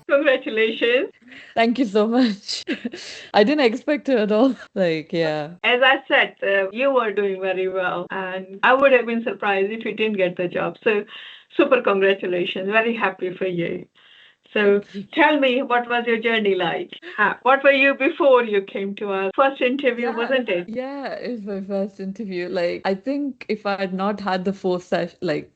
Congratulations. Thank you so much. I didn't expect it at all. Like, yeah. As I said, you were doing very well, and I would have been surprised if you didn't get the job. So, super congratulations. Very happy for you. So, Thank you. tell me, what was your journey like? What were you before you came to our first interview, Yeah, wasn't it? yeah, it's my first interview. Like, I think if I had not had the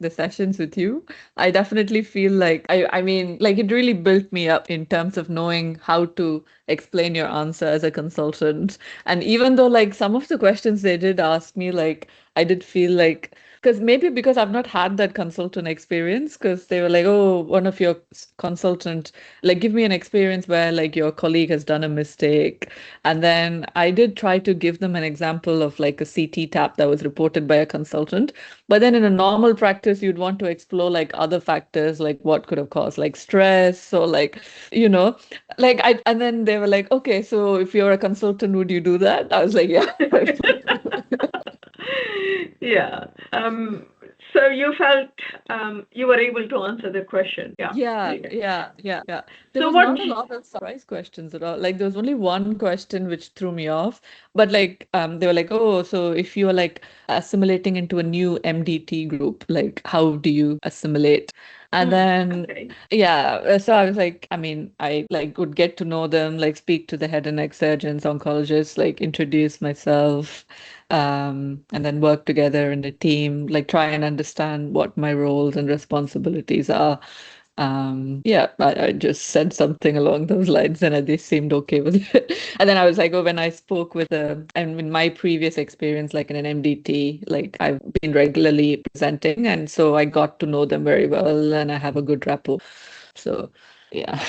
the sessions with you, I definitely feel like I mean, like it really built me up in terms of knowing how to explain your answer as a consultant. And even though like some of the questions they did ask me, like I did feel like because I've not had that consultant experience, because they were like, oh, one of your consultant, like give me an experience where like your colleague has done a mistake. And then I did try to give them an example of like a CT tap that was reported by a consultant. But then in a normal practice, you'd want to explore like other factors, like what could have caused like stress or like, you know, and then they were like, okay, so if you're a consultant, would you do that? I was like, yeah. Yeah. So you felt you were able to answer the question. Yeah. Yeah, Yeah. yeah, yeah, yeah. There So was what? not a lot of surprise questions at all. Like there was only one question which threw me off. But like they were like, oh, so if you are like assimilating into a new MDT group, like how do you assimilate? And then Okay. so I was like, I mean, I like would get to know them, like speak to the head and neck surgeons, oncologists, like introduce myself, and then work together in a team, like try and understand what my roles and responsibilities are. I just said something along those lines, and they seemed okay with it. And then I was like, oh, when I spoke with and in my previous experience, like in an MDT, like I've been regularly presenting, and so I got to know them very well, and I have a good rapport. So, yeah.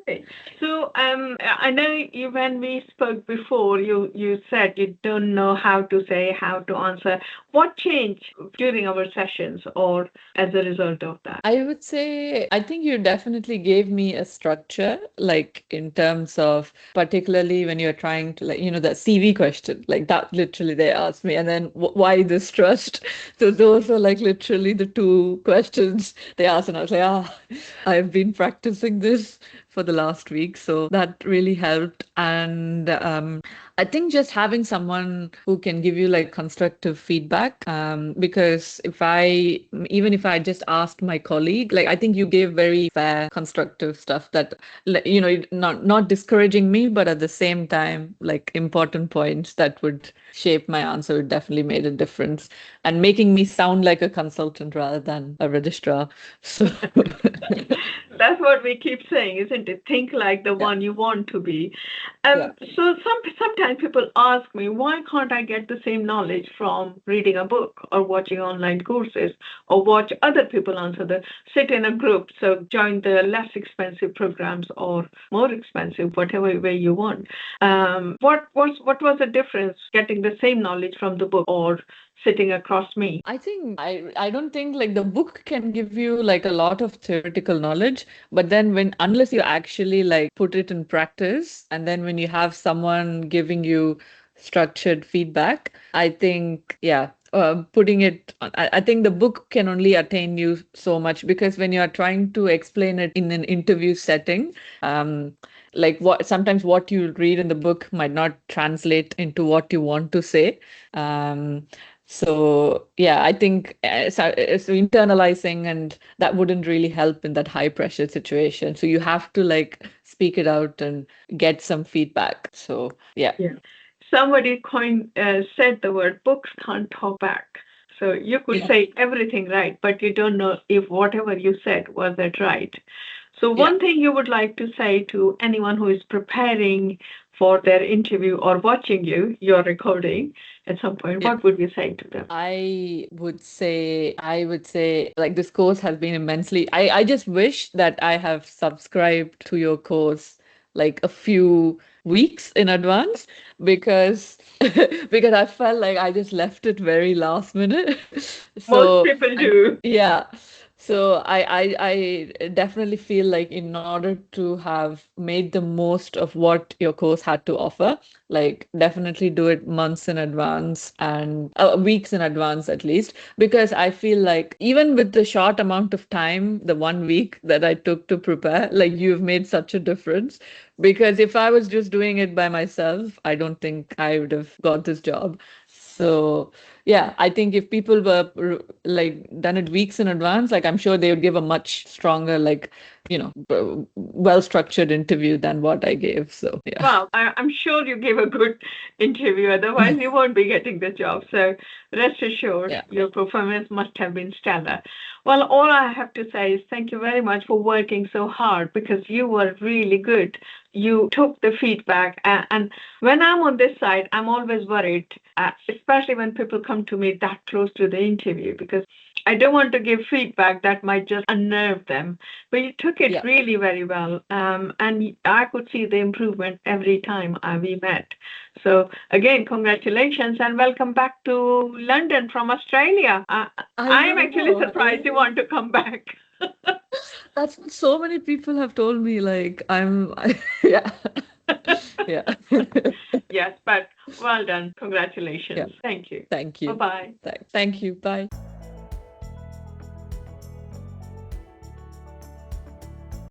Okay. So, I know you when we spoke before, you said you don't know how to say, how to answer. What changed during our sessions or as a result of that? I would say, I think you definitely gave me a structure, like in terms of particularly when you're trying to, like, that CV question, like that literally they asked me, and then why this trust? So those are like literally the two questions they asked, and I was like, I've been practicing this for the last week, so that really helped. And I think just having someone who can give you like constructive feedback, because even if I just asked my colleague, like I think you gave very fair, constructive stuff that, like, not discouraging me, but at the same time, like important points that would shape my answer. It definitely made a difference, and making me sound like a consultant rather than a registrar. So, That's what we keep saying, isn't it? Think like the yeah, one you want to be. yeah. So sometimes people ask me, why can't I get the same knowledge from reading a book or watching online courses or watch other people answer the sit in a group? So join the less expensive programs or more expensive, whatever way you want. What was the difference getting the same knowledge from the book or sitting across me? I don't think like the book can give you like a lot of theoretical knowledge, but then when unless you actually like put it in practice, and then when you have someone giving you structured feedback, I think putting I think the book can only attain you so much, because when you are trying to explain it in an interview setting, um, like sometimes what you read in the book might not translate into what you want to say. Um, so yeah, I think so internalizing, and that wouldn't really help in that high pressure situation. So you have to like speak it out and get some feedback. So yeah. Yeah. Somebody said the word books can't talk back. So you could Yeah. say everything right, but you don't know if whatever you said was that right. So Yeah. one thing you would like to say to anyone who is preparing for their interview or watching your recording at some point, Yeah. what would you say to them? I would say like this course has been immensely. I just wish that I have subscribed to your course like a few weeks in advance, because because I felt like I just left it very last minute. Most So people I do. yeah. So I definitely feel like in order to have made the most of what your course had to offer, like definitely do it months in advance and weeks in advance at least, because I feel like even with the short amount of time, the 1 week that I took to prepare, like you've made such a difference. Because if I was just doing it by myself, I don't think I would have got this job. So yeah, I think if people were like done it weeks in advance, like I'm sure they would give a much stronger, like, well structured interview than what I gave. So yeah. Well, I'm sure you gave a good interview, otherwise you won't be getting the job. So rest assured, Yeah. your performance must have been stellar. Well, all I have to say is thank you very much for working so hard because you were really good. You took the feedback, and when I'm on this side, I'm always worried, especially when people come to me that close to the interview, because I don't want to give feedback that might just unnerve them. But you took it Yeah. really very well, and I could see the improvement every time we met. So again, congratulations and welcome back to London from Australia. I I am actually know. I surprised you know. want to come back. That's what so many people have told me. Like yeah. Yeah. Yes, but well done. Yeah. Congratulations. Thank you. Thank Bye you. bye. Thank you. Bye.